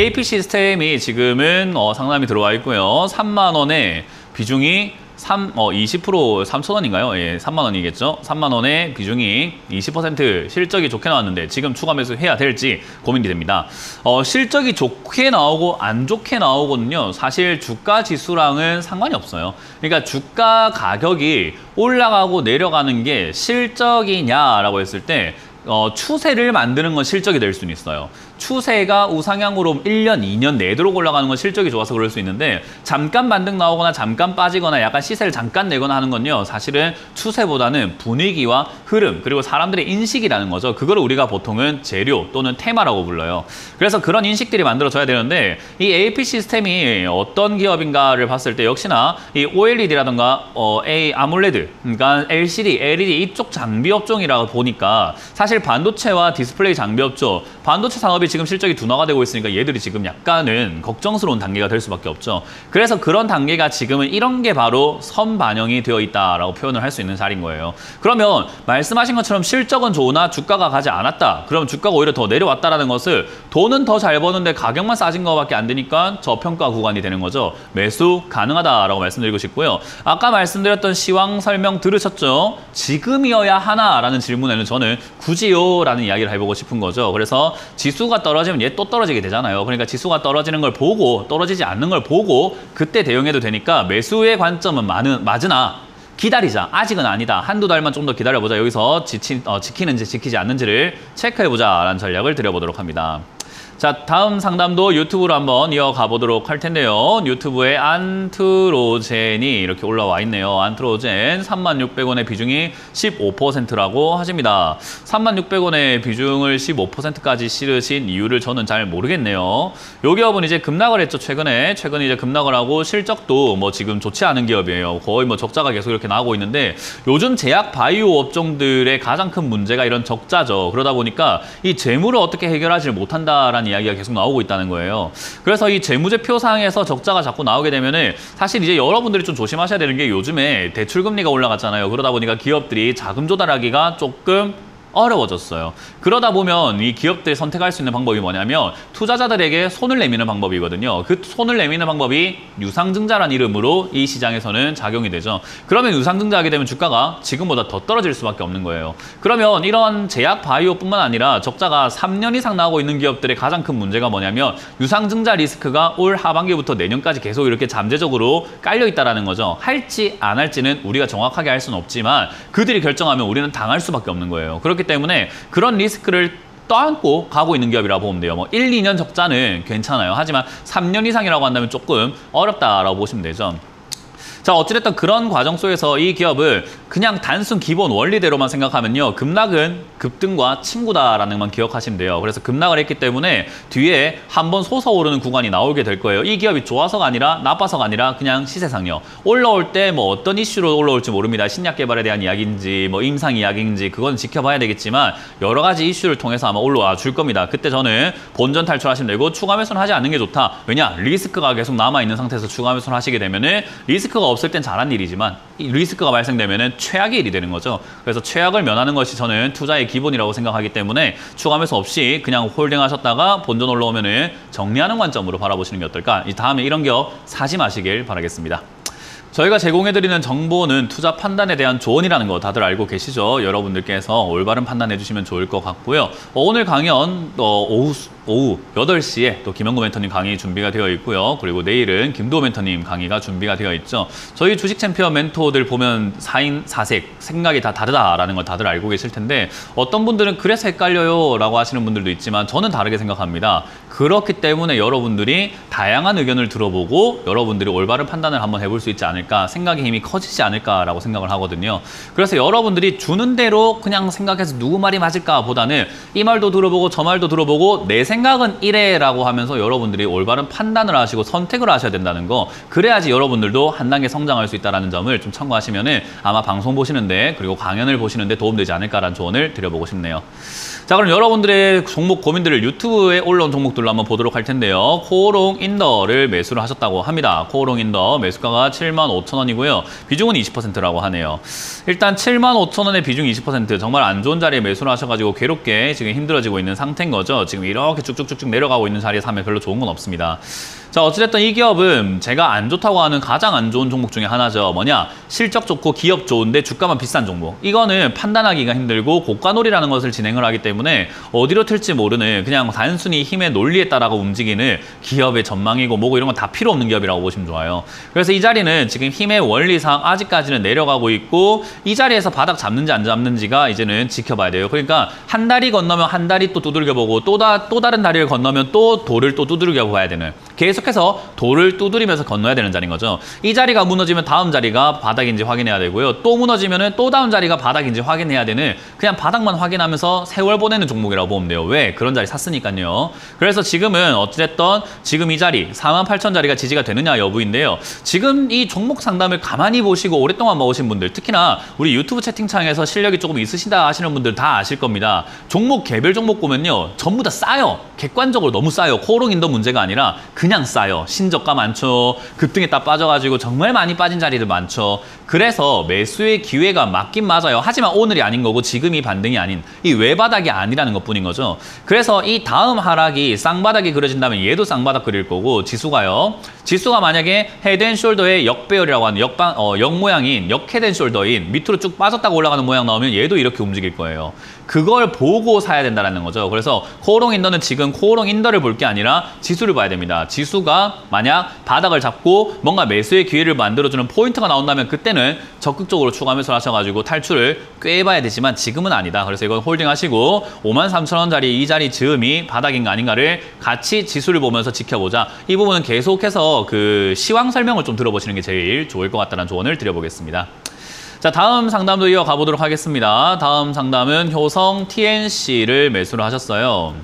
AP 시스템이 지금은 상담이 들어와 있고요. 3만 원에 비중이 20% 3,000원인가요? 예, 3만 원이겠죠? 3만 원의 비중이 20% 실적이 좋게 나왔는데 지금 추가 매수해야 될지 고민이 됩니다. 실적이 좋게 나오고 안 좋게 나오거든요. 사실 주가 지수랑은 상관이 없어요. 그러니까 주가 가격이 올라가고 내려가는 게 실적이냐라고 했을 때 추세를 만드는 건 실적이 될 수는 있어요. 추세가 우상향으로 1년, 2년 내도록 올라가는 건 실적이 좋아서 그럴 수 있는데 잠깐 반등 나오거나 잠깐 빠지거나 약간 시세를 잠깐 내거나 하는 건요. 사실은 추세보다는 분위기와 흐름 그리고 사람들의 인식이라는 거죠. 그걸 우리가 보통은 재료 또는 테마라고 불러요. 그래서 그런 인식들이 만들어져야 되는데 이 AP 시스템이 어떤 기업인가를 봤을 때 역시나 이 OLED라든가 아몰레드, 그러니까 LCD, LED 이쪽 장비 업종이라고 보니까 사실 반도체와 디스플레이 장비 업종, 반도체 산업이 지금 실적이 둔화가 되고 있으니까 얘들이 지금 약간은 걱정스러운 단계가 될 수밖에 없죠. 그래서 그런 단계가 지금은 이런 게 바로 선반영이 되어 있다라고 표현을 할 수 있는 자리인 거예요. 그러면 말씀하신 것처럼 실적은 좋으나 주가가 가지 않았다. 그럼 주가가 오히려 더 내려왔다라는 것을 돈은 더 잘 버는데 가격만 싸진 거밖에 안 되니까 저평가 구간이 되는 거죠. 매수 가능하다라고 말씀드리고 싶고요. 아까 말씀드렸던 시황 설명 들으셨죠? 지금이어야 하나라는 질문에는 저는 굳이요라는 이야기를 해보고 싶은 거죠. 그래서 지수가 떨어지면 얘 또 떨어지게 되잖아요. 그러니까 지수가 떨어지는 걸 보고 떨어지지 않는 걸 보고 그때 대응해도 되니까 매수의 관점은 맞으나 기다리자. 아직은 아니다. 한두 달만 좀 더 기다려보자. 여기서 지키는지 지키지 않는지를 체크해보자라는 전략을 드려보도록 합니다. 자, 다음 상담도 유튜브로 한번 이어가 보도록 할 텐데요. 유튜브에 안트로젠이 이렇게 올라와 있네요. 안트로젠 36,600원의 비중이 15%라고 하십니다. 36,600원의 비중을 15%까지 실으신 이유를 저는 잘 모르겠네요. 요 기업은 이제 급락을 했죠. 최근에 이제 급락을 하고 실적도 뭐 지금 좋지 않은 기업이에요. 거의 뭐 적자가 계속 이렇게 나오고 있는데 요즘 제약 바이오 업종들의 가장 큰 문제가 이런 적자죠. 그러다 보니까 이 재무를 어떻게 해결하지 못한다라는 이야기가 계속 나오고 있다는 거예요. 그래서 이 재무제표상에서 적자가 자꾸 나오게 되면은 사실 이제 여러분들이 좀 조심하셔야 되는 게 요즘에 대출금리가 올라갔잖아요. 그러다 보니까 기업들이 자금 조달하기가 조금 어려워졌어요. 그러다 보면 이 기업들이 선택할 수 있는 방법이 뭐냐면 투자자들에게 손을 내미는 방법이거든요. 그 손을 내미는 방법이 유상증자란 이름으로 이 시장에서는 작용이 되죠. 그러면 유상증자하게 되면 주가가 지금보다 더 떨어질 수밖에 없는 거예요. 그러면 이런 제약 바이오뿐만 아니라 적자가 3년 이상 나오고 있는 기업들의 가장 큰 문제가 뭐냐면 유상증자 리스크가 올 하반기부터 내년까지 계속 이렇게 잠재적으로 깔려 있다는 거죠. 할지 안 할지는 우리가 정확하게 할 수는 없지만 그들이 결정하면 우리는 당할 수밖에 없는 거예요. 그렇기 때문에 그런 리스크를 떠안고 가고 있는 기업이라고 보면 돼요. 뭐 1, 2년 적자는 괜찮아요. 하지만 3년 이상이라고 한다면 조금 어렵다라고 보시면 되죠. 자, 어찌됐든 그런 과정 속에서 이 기업을 그냥 단순 기본 원리대로만 생각하면요. 급락은 급등과 친구다라는 것만 기억하시면 돼요. 그래서 급락을 했기 때문에 뒤에 한번 솟아오르는 구간이 나오게 될 거예요. 이 기업이 좋아서가 아니라 나빠서가 아니라 그냥 시세상요. 올라올 때 뭐 어떤 이슈로 올라올지 모릅니다. 신약 개발에 대한 이야기인지 뭐 임상 이야기인지 그건 지켜봐야 되겠지만 여러 가지 이슈를 통해서 아마 올라와 줄 겁니다. 그때 저는 본전 탈출하시면 되고 추가 매수는 하지 않는 게 좋다. 왜냐? 리스크가 계속 남아있는 상태에서 추가 매수를 하시게 되면은 리스크가 없을 땐 잘한 일이지만 이 리스크가 발생되면은 최악의 일이 되는 거죠. 그래서 최악을 면하는 것이 저는 투자의 기본이라고 생각하기 때문에 추가 매수 없이 그냥 홀딩하셨다가 본전 올라오면은 정리하는 관점으로 바라보시는 게 어떨까? 이 다음에 이런 기업 사지 마시길 바라겠습니다. 저희가 제공해드리는 정보는 투자 판단에 대한 조언이라는 거 다들 알고 계시죠? 여러분들께서 올바른 판단해 주시면 좋을 것 같고요. 오늘 강연 오후 8시에 또 김영구 멘토님 강의 준비가 되어 있고요. 그리고 내일은 김도호 멘토님 강의가 준비가 되어 있죠. 저희 주식 챔피언 멘토들 보면 4인 4색, 생각이 다 다르다라는 걸 다들 알고 계실 텐데 어떤 분들은 그래서 헷갈려요 라고 하시는 분들도 있지만 저는 다르게 생각합니다. 그렇기 때문에 여러분들이 다양한 의견을 들어보고 여러분들이 올바른 판단을 한번 해볼 수 있지 않을까, 생각의 힘이 커지지 않을까라고 생각을 하거든요. 그래서 여러분들이 주는 대로 그냥 생각해서 누구 말이 맞을까 보다는 이 말도 들어보고 저 말도 들어보고 내 생각은 이래라고 하면서 여러분들이 올바른 판단을 하시고 선택을 하셔야 된다는 거, 그래야지 여러분들도 한 단계 성장할 수 있다는 점을 좀 참고하시면 아마 방송 보시는데 그리고 강연을 보시는데 도움되지 않을까라는 조언을 드려보고 싶네요. 자, 그럼 여러분들의 종목 고민들을 유튜브에 올라온 종목들 종목들로 한번 보도록 할 텐데요. 코오롱 인더를 매수를 하셨다고 합니다. 코오롱 인더 매수가가 75,000원이고요. 비중은 20%라고 하네요. 일단 75,000원의 비중 20% 정말 안 좋은 자리에 매수를 하셔가지고 괴롭게 지금 힘들어지고 있는 상태인 거죠. 지금 이렇게 쭉쭉쭉쭉 내려가고 있는 자리에 사면 별로 좋은 건 없습니다. 자, 어찌됐든 이 기업은 제가 안 좋다고 하는 가장 안 좋은 종목 중에 하나죠. 뭐냐? 실적 좋고 기업 좋은데 주가만 비싼 종목. 이거는 판단하기가 힘들고 고가놀이라는 것을 진행을 하기 때문에 어디로 튈지 모르는 그냥 단순히 힘의 논리에 따라가 움직이는 기업의 전망이고 뭐고 이런 건 다 필요 없는 기업이라고 보시면 좋아요. 그래서 이 자리는 지금 힘의 원리상 아직까지는 내려가고 있고 이 자리에서 바닥 잡는지 안 잡는지가 이제는 지켜봐야 돼요. 그러니까 한 다리 건너면 한 다리 또 두들겨보고 또 다른 다리를 건너면 또 돌을 또 두들겨봐야 되는 계속해서 돌을 두드리면서 건너야 되는 자리인 거죠. 이 자리가 무너지면 다음 자리가 바닥인지 확인해야 되고요. 또 무너지면은 또 다음 자리가 바닥인지 확인해야 되는 그냥 바닥만 확인하면서 세월 보내는 종목이라고 보면 돼요. 왜? 그런 자리 샀으니까요. 그래서 지금은 어찌됐든 지금 이 자리 48,000자리가 지지가 되느냐 여부인데요. 지금 이 종목 상담을 가만히 보시고 오랫동안 먹으신 분들 특히나 우리 유튜브 채팅창에서 실력이 조금 있으시다 하시는 분들 다 아실 겁니다. 종목 개별 종목 보면요. 전부 다 싸요. 객관적으로 너무 싸요. 코오롱 인더 문제가 아니라 그냥 싸요. 신저가 많죠. 급등에 딱 빠져가지고 정말 많이 빠진 자리들 많죠. 그래서 매수의 기회가 맞긴 맞아요. 하지만 오늘이 아닌 거고 지금이 반등이 아닌 이 외바닥이 아니라는 것뿐인 거죠. 그래서 이 다음 하락이 쌍바닥이 그려진다면 얘도 쌍바닥 그릴 거고 지수가요. 지수가 만약에 헤드앤숄더의 역배열이라고 하는 역 모양인 헤드앤숄더인 밑으로 쭉 빠졌다가 올라가는 모양 나오면 얘도 이렇게 움직일 거예요. 그걸 보고 사야 된다는 거죠. 그래서 코오롱 인더는 지금 코오롱 인더를 볼 게 아니라 지수를 봐야 됩니다. 지수가 만약 바닥을 잡고 뭔가 매수의 기회를 만들어주는 포인트가 나온다면 그때는 적극적으로 추가 매수를 하셔가지고 탈출을 꾀해봐야 되지만 지금은 아니다. 그래서 이건 홀딩하시고 53,000원짜리 이 자리 즈음이 바닥인가 아닌가를 같이 지수를 보면서 지켜보자. 이 부분은 계속해서 그 시황 설명을 좀 들어보시는 게 제일 좋을 것 같다는 조언을 드려보겠습니다. 자, 다음 상담도 이어가 보도록 하겠습니다. 다음 상담은 효성 TNC를 매수를 하셨어요.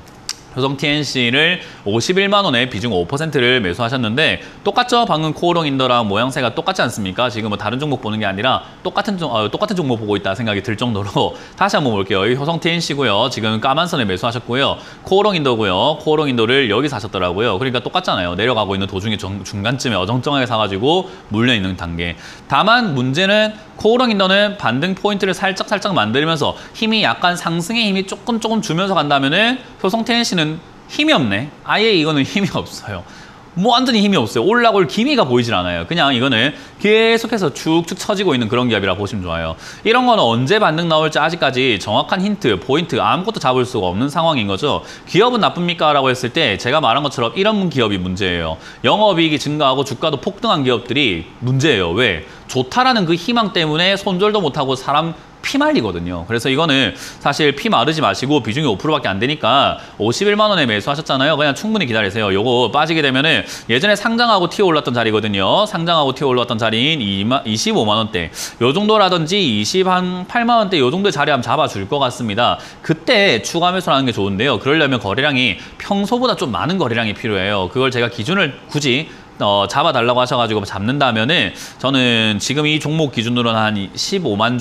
효성 TNC를 51만 원에 비중 5%를 매수하셨는데 똑같죠? 방금 코오롱 인더랑 모양새가 똑같지 않습니까? 지금 뭐 다른 종목 보는 게 아니라 똑같은 종목 보고 있다 생각이 들 정도로 다시 한번 볼게요. 이 효성 TNC고요. 지금 까만 선에 매수하셨고요. 코오롱 인더고요. 코오롱 인더를 여기 사셨더라고요. 그러니까 똑같잖아요. 내려가고 있는 도중에 중간쯤에 어정쩡하게 사가지고 물려있는 단계. 다만 문제는 코오롱 인더는 반등 포인트를 살짝 만들면서 힘이 약간 상승의 힘이 조금 주면서 간다면은 효성 TNC는 힘이 없네. 아예 이거는 힘이 없어요. 뭐 완전히 힘이 없어요. 올라올 기미가 보이질 않아요. 그냥 이거는 계속해서 쭉쭉 처지고 있는 그런 기업이라 보시면 좋아요. 이런 거는 언제 반등 나올지 아직까지 정확한 힌트, 포인트 아무것도 잡을 수가 없는 상황인 거죠. 기업은 나쁩니까? 라고 했을 때 제가 말한 것처럼 이런 기업이 문제예요. 영업이익이 증가하고 주가도 폭등한 기업들이 문제예요. 왜? 좋다라는 그 희망 때문에 손절도 못하고 사람 피 말리거든요. 그래서 이거는 사실 피 마르지 마시고 비중이 5%밖에 안 되니까 51만 원에 매수하셨잖아요. 그냥 충분히 기다리세요. 요거 빠지게 되면은 예전에 상장하고 튀어 올랐던 자리거든요. 상장하고 튀어 올랐던 자리인 25만 원대. 요 정도라든지 28만 원대 요 정도의 자리 한번 잡아줄 것 같습니다. 그때 추가 매수를 하는 게 좋은데요. 그러려면 거래량이 평소보다 좀 많은 거래량이 필요해요. 그걸 제가 기준을 굳이 잡아달라고 하셔가지고 잡는다면은 저는 지금 이 종목 기준으로는 한 15만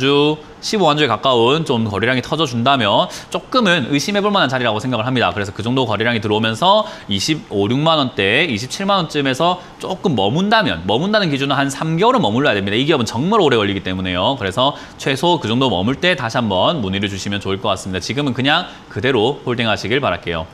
주에 가까운 좀 거래량이 터져준다면 조금은 의심해볼 만한 자리라고 생각을 합니다. 그래서 그 정도 거래량이 들어오면서 25, 6만 원대, 27만 원쯤에서 조금 머문다는 기준은 한 3개월은 머물러야 됩니다. 이 기업은 정말 오래 걸리기 때문에요. 그래서 최소 그 정도 머물 때 다시 한번 문의를 주시면 좋을 것 같습니다. 지금은 그냥 그대로 홀딩하시길 바랄게요.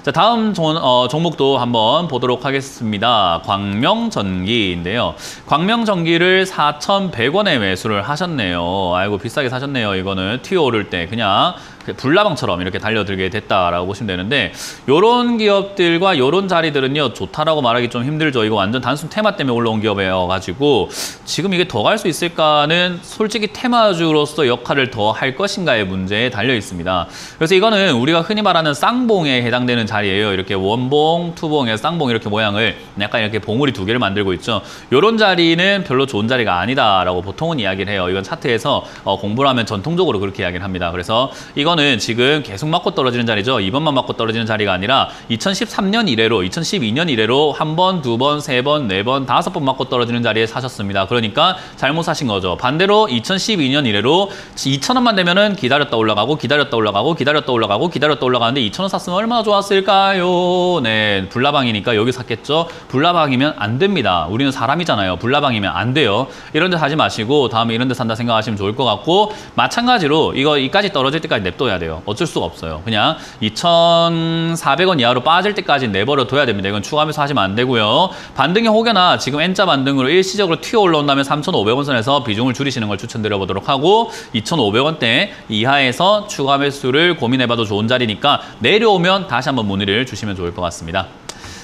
자, 다음 종목도 한번 보도록 하겠습니다. 광명전기인데요. 광명전기를 4,100원에 매수를 하셨네요. 아이고 비싸게 사셨네요. 이거는 튀어 오를 때 그냥 불나방처럼 이렇게 달려들게 됐다라고 보시면 되는데 요런 기업들과 요런 자리들은요 좋다라고 말하기 좀 힘들죠. 이거 완전 단순 테마 때문에 올라온 기업이어가지고 지금 이게 더 갈 수 있을까는 솔직히 테마주로서 역할을 더 할 것인가의 문제에 달려 있습니다. 그래서 이거는 우리가 흔히 말하는 쌍봉에 해당되는 자리예요. 이렇게 원봉, 투봉에 쌍봉 이렇게 모양을 약간 이렇게 봉우리 두 개를 만들고 있죠. 요런 자리는 별로 좋은 자리가 아니다라고 보통은 이야기를 해요. 이건 차트에서 공부를 하면 전통적으로 그렇게 이야기를 합니다. 그래서 이건 이거는 지금 계속 맞고 떨어지는 자리죠. 이번만 맞고 떨어지는 자리가 아니라 2013년 이래로 2012년 이래로 한 번, 두 번, 세 번, 네 번, 다섯 번 맞고 떨어지는 자리에 사셨습니다. 그러니까 잘못 사신 거죠. 반대로 2012년 이래로 2,000원만 되면은 기다렸다 올라가고 기다렸다 올라가고 기다렸다 올라가고 기다렸다 올라가는데 2,000원 샀으면 얼마나 좋았을까요? 네, 불나방이니까 여기 샀겠죠. 불나방이면 안 됩니다. 우리는 사람이잖아요. 불나방이면 안 돼요. 이런 데 사지 마시고 다음에 이런 데 산다 생각하시면 좋을 것 같고, 마찬가지로 이거 이까지 떨어질 때까지 냅둬야 돼요. 어쩔 수가 없어요. 그냥 2,400원 이하로 빠질 때까지 내버려 둬야 됩니다. 이건 추가하면서 하시면 안 되고요. 반등이 혹여나 지금 N자 반등으로 일시적으로 튀어 올라온다면 3,500원 선에서 비중을 줄이시는 걸 추천드려 보도록 하고, 2,500원대 이하에서 추가 매수를 고민해봐도 좋은 자리니까 내려오면 다시 한번 문의를 주시면 좋을 것 같습니다.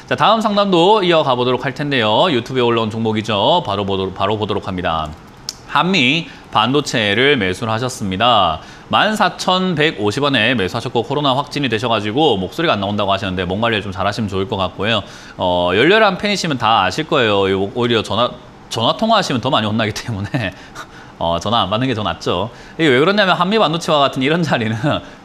자, 다음 상담도 이어가 보도록 할 텐데요. 유튜브에 올라온 종목이죠. 바로 보도록 합니다. 한미 반도체를 매수를 하셨습니다. 14,150원에 매수하셨고 코로나 확진이 되셔가지고 목소리가 안 나온다고 하셨는데 몸 관리를 좀 잘하시면 좋을 것 같고요. 열렬한 팬이시면 다 아실 거예요. 오히려 전화 통화하시면 더 많이 혼나기 때문에 전화 안 받는 게 더 낫죠. 이게 왜 그러냐면 한미 반도체와 같은 이런 자리는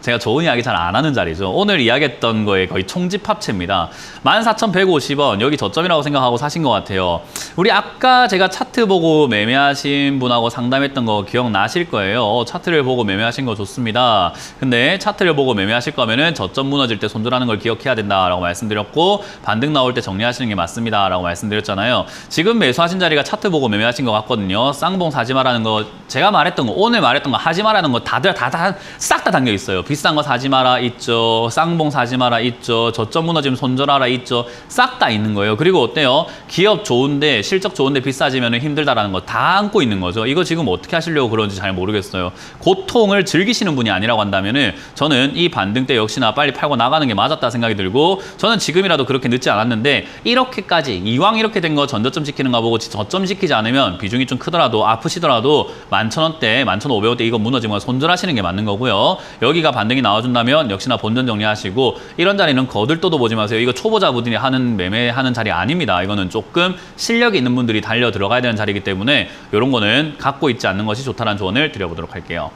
제가 좋은 이야기 잘 안 하는 자리죠. 오늘 이야기했던 거에 거의 총집합체입니다. 14,150원 여기 저점이라고 생각하고 사신 것 같아요. 우리 아까 제가 차트 보고 매매하신 분하고 상담했던 거 기억나실 거예요. 차트를 보고 매매하신 거 좋습니다. 근데 차트를 보고 매매하실 거면은 저점 무너질 때 손절하는 걸 기억해야 된다라고 말씀드렸고, 반등 나올 때 정리하시는 게 맞습니다라고 말씀드렸잖아요. 지금 매수하신 자리가 차트 보고 매매하신 것 같거든요. 쌍봉 사지 마라는 거, 제가 말했던 거, 오늘 말했던 거 하지 마라는 거 싹 다 담겨 있어요. 비싼 거 사지 마라 있죠. 쌍봉 사지 마라 있죠. 저점 무너지면 손절하라 있죠. 싹 다 있는 거예요. 그리고 어때요? 기업 좋은데, 실적 좋은데 비싸지면 힘들다라는 거 다 안고 있는 거죠. 이거 지금 어떻게 하시려고 그런지 잘 모르겠어요. 고통을 즐기시는 분이 아니라고 한다면은 저는 이 반등 때 역시나 빨리 팔고 나가는 게 맞았다 생각이 들고, 저는 지금이라도 그렇게 늦지 않았는데 이렇게까지 이왕 이렇게 된 거 전저점 지키는 거 보고 저점 지키지 않으면 비중이 좀 크더라도 아프시더라도 11,000원대, 11,500원대 이거 무너지면 손절하시는 게 맞는 거고요. 여기가 반등이 나와준다면 역시나 본전 정리하시고, 이런 자리는 거들떠도 보지 마세요. 이거 초보자분들이 하는 매매하는 자리 아닙니다. 이거는 조금 실력이 있는 분들이 달려 들어가야 되는 자리이기 때문에 이런 거는 갖고 있지 않는 것이 좋다는 조언을 드려보도록 할게요.